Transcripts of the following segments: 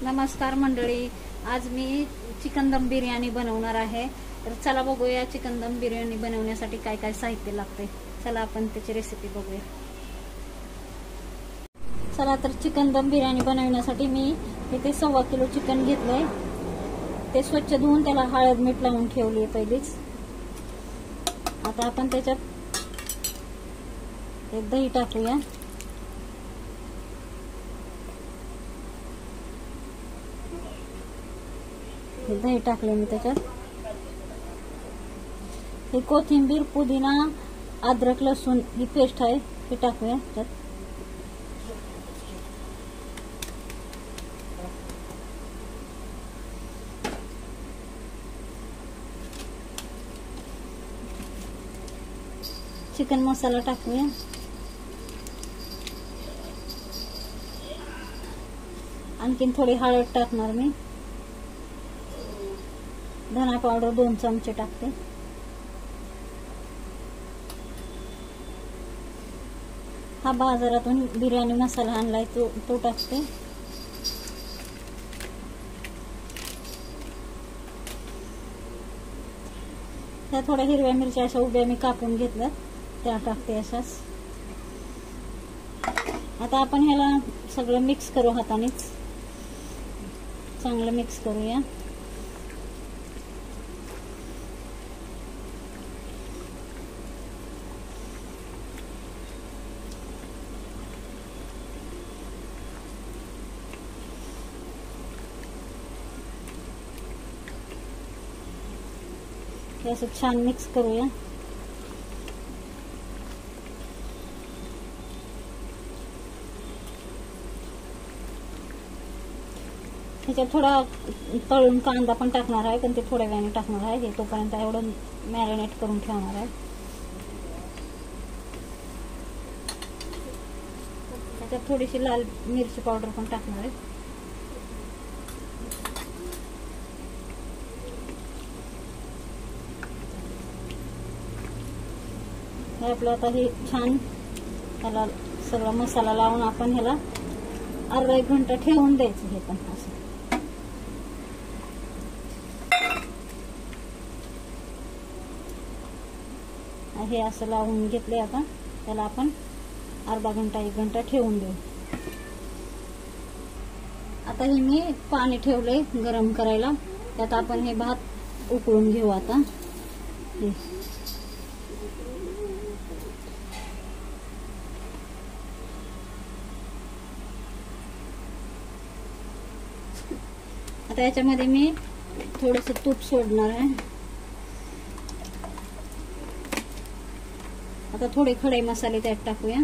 नमस्कार मंडळी, आज मी चिकन दम बिर्याणी बनवणार आहे। तर चला बघूया चिकन दम बिर्याणी बनवण्यासाठी काय काय साहित्य लागते। चला आपण त्याची रेसिपी बघूया। चला तर चिकन दम बिर्याणी बनवण्यासाठी मी इथे 1.25 किलो चिकन घेतलंय। ते स्वच्छ धुवून त्याला हळद मीठ लावून ठेवली पहिलीच। आता आपण त्याच्यात दही टाकूया। दही टाकले मी त्याच्यात। हे कोथिंबीर, पुदिना, अद्रक, लसूण ही पेस्ट आहे, हे टाकूया त्यात। चिकन मसाला टाकूया। आणखीन थोडी हळद टाकणार मी। धना पावडर 2 चमचे टाकते। हा बाजारातून बिर्याणी मसाला आणलाय तो टाकते। त्या थोड्या हिरव्या मिरच्या अशा उभ्या मी कापून घेतल्या, त्या टाकते अशाच। आता आपण ह्याला सगळं मिक्स करू, हातानेच चांगलं मिक्स करूया। असं छान मिक्स करूया। ह्याच्यात थोडा तळून कांदा पण टाकणार आहे, पण ते थोड्या वेळाने टाकणार आहे। हे तोपर्यंत एवढं मॅरिनेट करून ठेवणार आहे। त्याच्यात थोडीशी लाल मिरची पावडर पण टाकणार आहे। आपलं आता हे छान त्याला सगळा मसाला लावून आपण ह्याला अर्धा 1 घंटा ठेवून द्यायचं। हे पण असं हे असं लावून घेतले। आता त्याला आपण अर्धा घंटा 1 घंटा ठेवून देऊ। आता हे मी पाणी ठेवलंय गरम करायला, त्यात आपण हे भात उकळून घेऊ। आता आता याच्यामध्ये मी थोडंसं तूप सोडणार आहे। आता थोडे खडे मसाले त्यात टाकूया।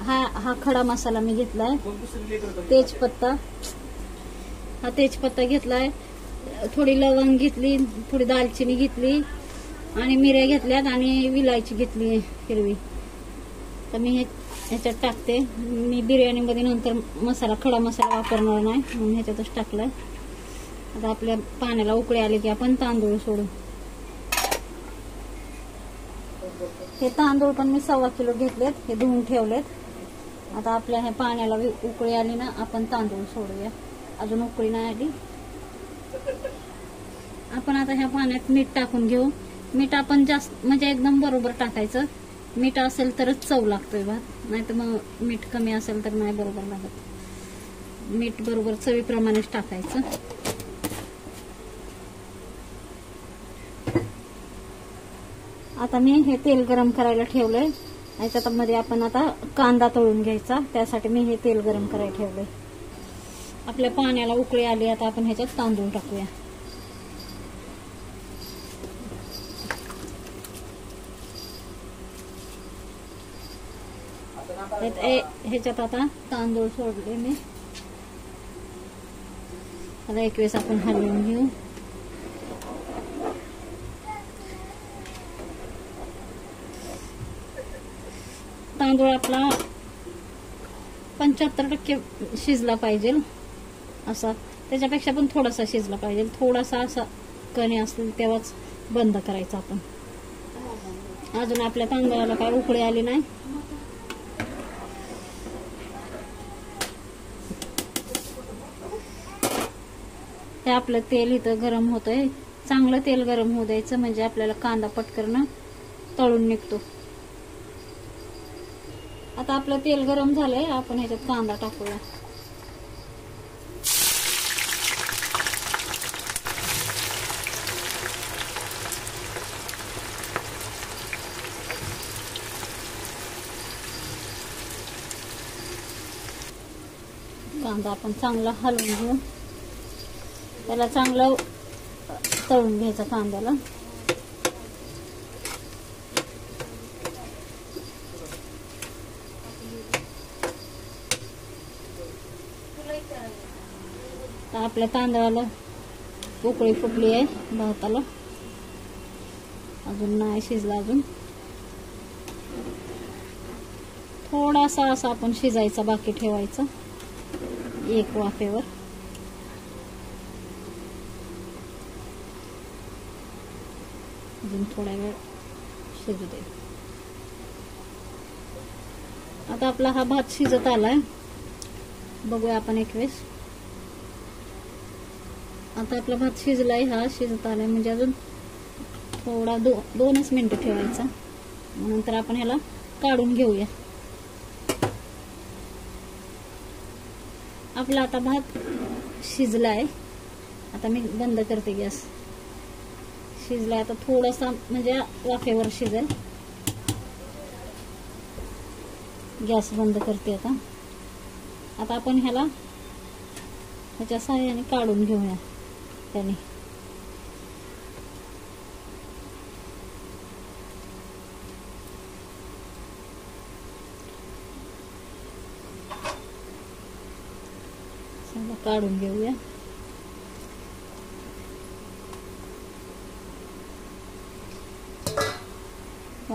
हा खडा मसाला मी घेतलाय। तेजपत्ता, हा तेजपत्ता घेतलाय। थोडी लवंग घेतली, थोडी दालचिनी घेतली आणि मिऱ्या घेतल्यात आणि विलायची घेतली हिरवी। तर मी ह्याच्यात टाकते। मी बिर्याणी मध्ये नंतर मसाला खडा मसाला वापरणार नाही, म्हणून ह्याच्यातच टाकलाय। आता आपल्या पाण्याला उकळी आली की आपण तांदूळ सोडू। हे तांदूळ पण मी 1.25 किलो घेतलेत, हे धुवून ठेवलेत। आता आपल्या ह्या पाण्याला उकळी आली ना, आपण तांदूळ सोडूया। अजून उकळी नाही आली। आपण आता ह्या पाण्यात मीठ टाकून घेऊ। मीठ आपण जास्त म्हणजे एकदम बरोबर टाकायचं। मीठ असेल तरच चव लागतोय भात, नाही तर मग मीठ कमी असेल तर नाही बरोबर लागत। मीठ बरोबर चवीप्रमाणेच टाकायचं। आता मी हे तेल गरम करायला ठेवलंय। याच्यामध्ये आपण आता कांदा तळून घ्यायचा, त्यासाठी मी हे तेल गरम करायला ठेवलंय। आपल्या पाण्याला उकळी आली, आता आपण ह्याच्यात तांदूळ टाकूया। ह्याच्यात आता तांदूळ सोडले मी। आता 1 वेळेस आपण हलवून घेऊ। तांदूळ आपला 75% शिजला पाहिजे असा, त्याच्यापेक्षा पण थोडासा शिजला पाहिजे। थोडासा असा कणी असेल तेव्हाच बंद करायचं आपण। अजून आपल्या तांदळाला काय उकळी आली नाही। हे आपलं तेल इथं गरम होतंय. चांगलं तेल गरम होऊ द्यायचं, म्हणजे आपल्याला कांदा पटकन तळून निघतो. आता आपलं तेल गरम झालंय, आपण ह्याच्यात कांदा टाकूया. कांदा आपण चांगला हलवून घेऊ. त्याला चांगलं तळून घ्यायचं कांद्याला. आपल्या तांदळाला उकळी फुटली आहे, भाताला अजून नाही शिजला. अजून थोडासा असा आपण शिजायचा बाकी ठेवायचा एक वाफेवर. अजून थोडा वेळ शिजू दे. आता आपला हा भात शिजत आलाय, बघूया आपण एक वेळेस. आता आपला भात शिजलाय, हा शिजत आलाय, म्हणजे अजून थोडा 2च मिनिटं ठेवायचा. नंतर आपण ह्याला काढून घेऊया. आपला आता भात शिजलाय. आता मी बंद करते गॅस. शिजलाय आता थोडासा, म्हणजे वाफेवर शिजेल. गॅस बंद करते आता. आता आपण ह्याला ह्याच्या साहाय्याने काढून घेऊया त्याने. काढून घेऊया.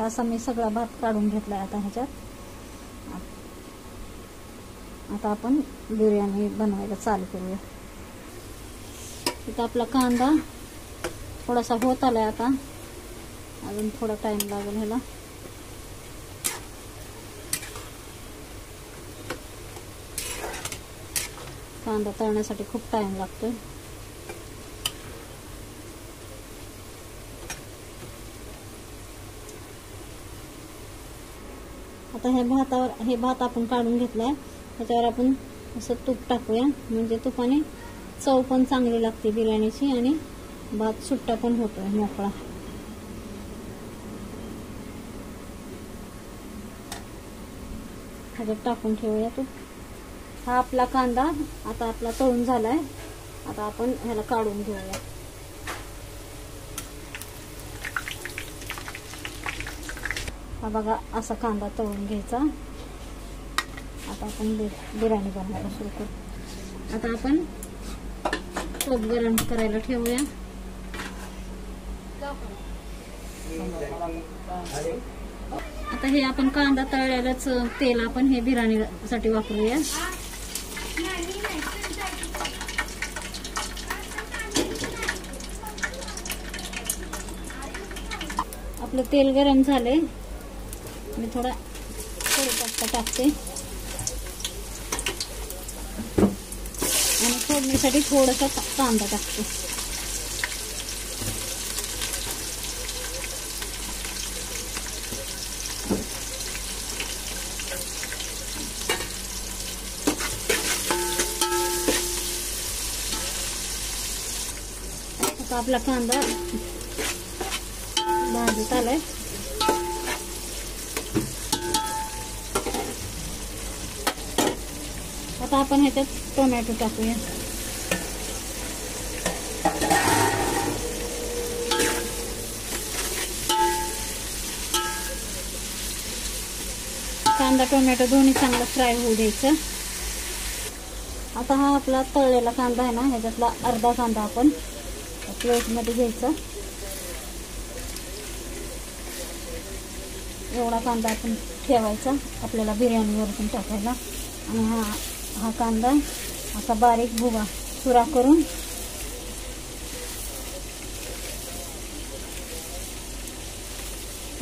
असा मी सगळा भात काढून घेतलाय आता ह्याच्यात. आता आपण बिर्याणी बनवायला चालू करूया. इथं आपला कांदा थोडासा होत आलाय. आता अजून थोडा टाइम लागेल ह्याला. कांदा तळण्यासाठी खूप टाइम लागतोय. आता हे भात आपण काढून घेतलाय. त्याच्यावर आपण असं तूप टाकूया, म्हणजे तुपाने चव पण चांगली लागते बिर्याणीची आणि भात सुट्टा पण होतोय मोकळा. ह्याच्यात टाकून ठेवूया तूप. हा आपला कांदा आता आपला तळून झालाय. आता आपण ह्याला काढून घेऊया. हा बघा, असा कांदा तळून घ्यायचा. आता आपण बिर्याणी बनवायला सुरू करू. आता आपण तूप गरम करायला ठेवूया. आता हे आपण कांदा तळलेलंच तेल आपण हे बिर्याणीसाठी वापरूया. आपलं तेल गरम झालंय. मी थोडा कढीपत्ता टाकते आणि फोडणीसाठी थोडासा कांदा टाकते. आता आपला कांदा भाजत आलाय. आता आपण ह्याच्यात टोमॅटो टाकूया. कांदा टोमॅटो दोन्ही चांगलं फ्राय होऊ द्यायचं. आता हा आपला तळलेला कांदा आहे ना, ह्याच्यातला अर्धा कांदा आपण प्लेटमध्ये घ्यायचा. एवढा कांदा आपण ठेवायचा आपल्याला बिर्याणीवरती टाकायला. आणि हा कांदा असा बारीक भुगा चुरा करून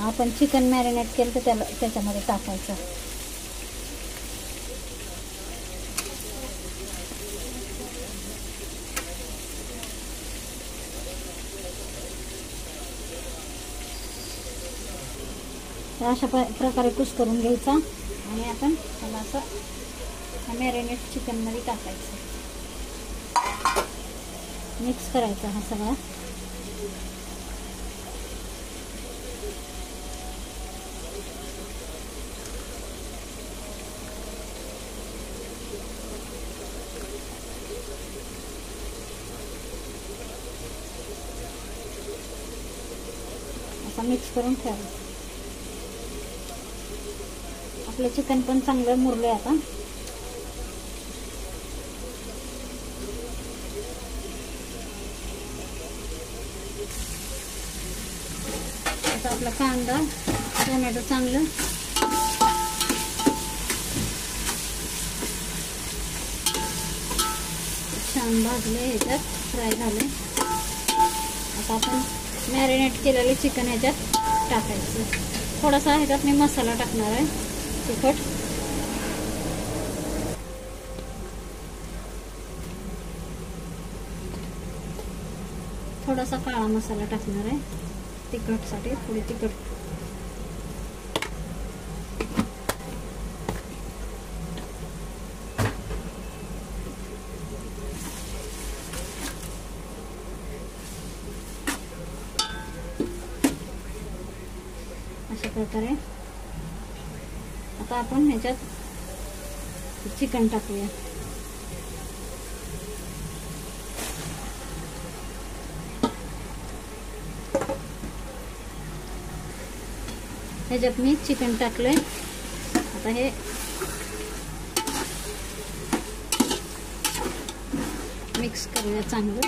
आपण चिकन मॅरिनेट केलं तर त्याच्यामध्ये टाकायचं. तर अशा प्रकारे कुस्करून घ्यायचा आणि आपण त्याला असं मॅरिनेट चिकनमध्ये टाकायचं, मिक्स करायचा हा सगळा. असा मिक्स करून ठेवायचं. आपलं चिकन पण चांगलं मुरलंय आता. आता आपला कांदा टोमॅटो चांगलं छान भाजले, ह्याच्यात फ्राय झाले. आता आपण मॅरिनेट केलेले चिकन ह्याच्यात टाकायचं. थोडासा ह्याच्यात मी मसाला टाकणार आहे, तिखट. थोडासा काळा मसाला टाकणार आहे तिखटसाठी, थोडी तिखट. अशा प्रकारे आता आपण ह्याच्यात चिकन टाकूया. ह्याच्यात मी चिकन टाकलंय. आता हे मिक्स करूया चांगलं.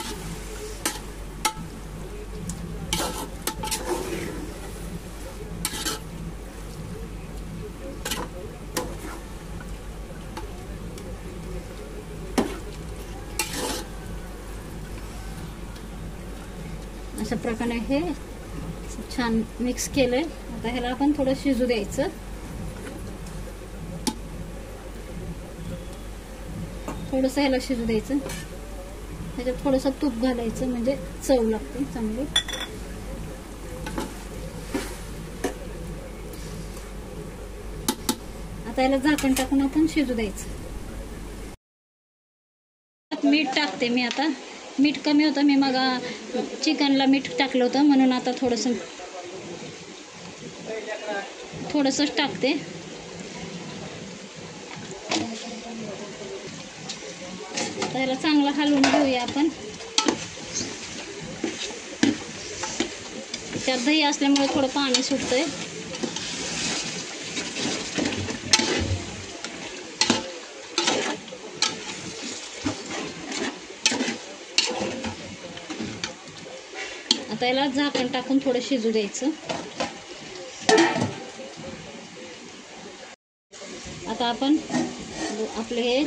अशा प्रकारे हे छान मिक्स केलंय. आता ह्याला आपण थोडं शिजू द्यायचं. थोडंसं ह्याला शिजू द्यायचं. ह्याच्यात थोडंसं तूप घालायचं म्हणजे चव लागते चांगली. आता याला झाकण टाकून आपण शिजू द्यायचं. मीठ टाकते मी आता. मीठ कमी होतं, मी मग चिकनला मीठ टाकलं होतं म्हणून आता थोडंसंच टाकते. त्याला चांगलं हलवून घेऊया आपण. त्यात दही असल्यामुळे थोडं पाणी सुटतंय. आता याला झाकण टाकून थोडं शिजू द्यायचं. आता आपण आपलं हे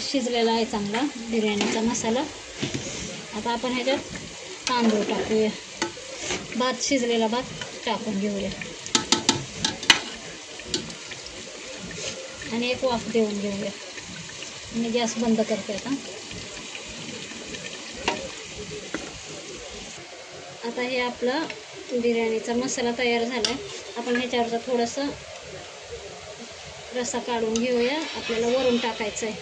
शिजलेला आहे चांगला बिर्याणीचा मसाला. आता आपण ह्याच्यात तांदूळ टाकूया. भात शिजलेला भात टाकून घेऊया आणि एक वाफ देऊन घेऊया. मी गॅस बंद करते आता. आता हे आपला बिर्याणीचा मसाला तयार झाला आहे. आपण ह्याच्यावरचा थोडंसं रस्सा काढून घेऊया. आपल्याला वरून टाकायचं आहे.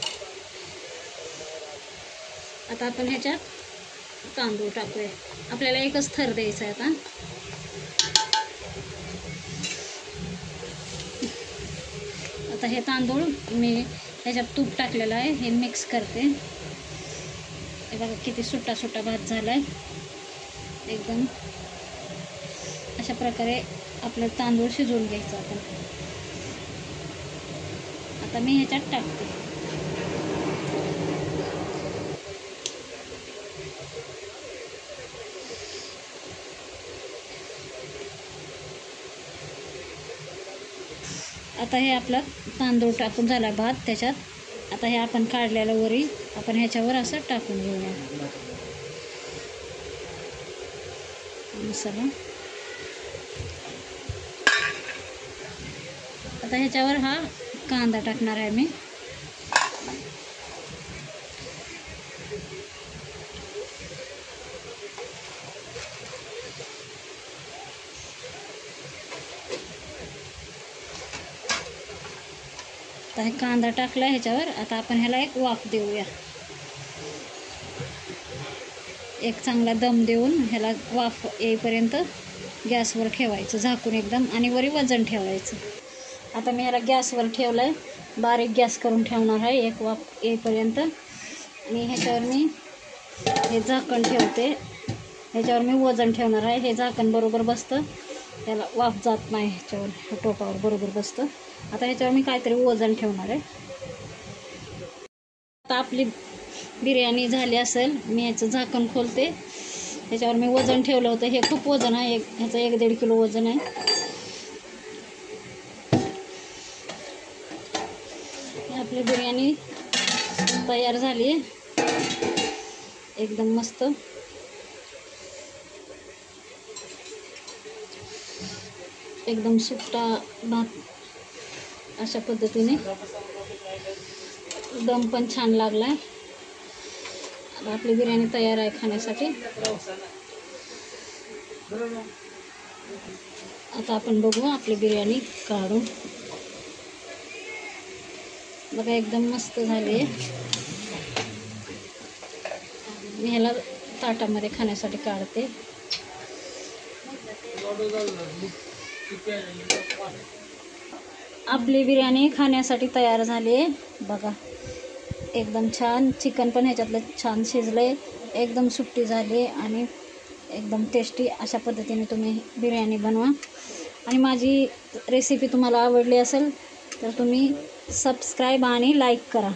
आता आपण ह्याच्यात तांदूळ टाकूया. आपल्याला एकच थर द्यायचा आहे आता. आता हे तांदूळ मी ह्याच्यात तूप टाकलेलं आहे, हे मिक्स करते. हे बघा किती सुट्टा सुट्टा भात झालाय एकदम. अशा प्रकारे आपलं तांदूळ शिजवून घ्यायचं आपण. आता मी ह्याच्यात टाकते. आता हे आपला तांदूळ टाकून झाला भात त्याच्यात. आता हे आपण काढलेलं वरी आपण ह्याच्यावर असं टाकून घेऊया मसाला. आता ह्याच्यावर हा कांदा टाकणार आहे मी. आता हे कांदा टाकला ह्याच्यावर. आता आपण ह्याला एक वाफ देऊया. एक चांगला दम देऊन ह्याला वाफ येईपर्यंत गॅसवर ठेवायचं झाकून एकदम, आणि वरी वजन ठेवायचं. आता मी ह्याला गॅसवर ठेवलं आहे, बारीक गॅस करून ठेवणार आहे एक वाफ येईपर्यंत. आणि ह्याच्यावर मी हे झाकण ठेवते. ह्याच्यावर मी वजन ठेवणार आहे. हे झाकण बरोबर बसतं, त्याला वाफ जात नाही, ह्याच्यावर टोपावर बरोबर बसतं. आता ह्याच्यावर मी काहीतरी वजन ठेवणार आहे. आता आपली बिर्याणी झाली असेल. मी ह्याचं झाकण खोलते. ह्याच्यावर मी वजन ठेवलं होतं. हे खूप वजन आहे, ह्याचं 1-1.5 किलो वजन आहे. आपली बिर्याणी तयार झाली आहे, एकदम मस्त. एकदम सुट्टा भात अशा पद्धतीने. दम पण छान लागला आहे. आपली बिर्याणी तयार आहे खाण्यासाठी. आता आपण बघू आपली बिर्याणी काढून. बघा एकदम मस्त झाली आहे. मी ह्याला ताटामध्ये खाण्यासाठी काढते. आपली बिर्याणी खाण्यासाठी तयार झाली आहे. बघा एकदम छान. चिकन पण ह्याच्यातलं छान शिजलंय, एकदम सुट्टी झाली आणि एकदम टेस्टी. अशा पद्धतीने तुम्ही बिर्याणी बनवा. आणि माझी रेसिपी तुम्हाला आवडली असेल तर तुम्ही सबस्क्राईब आणि लाईक करा.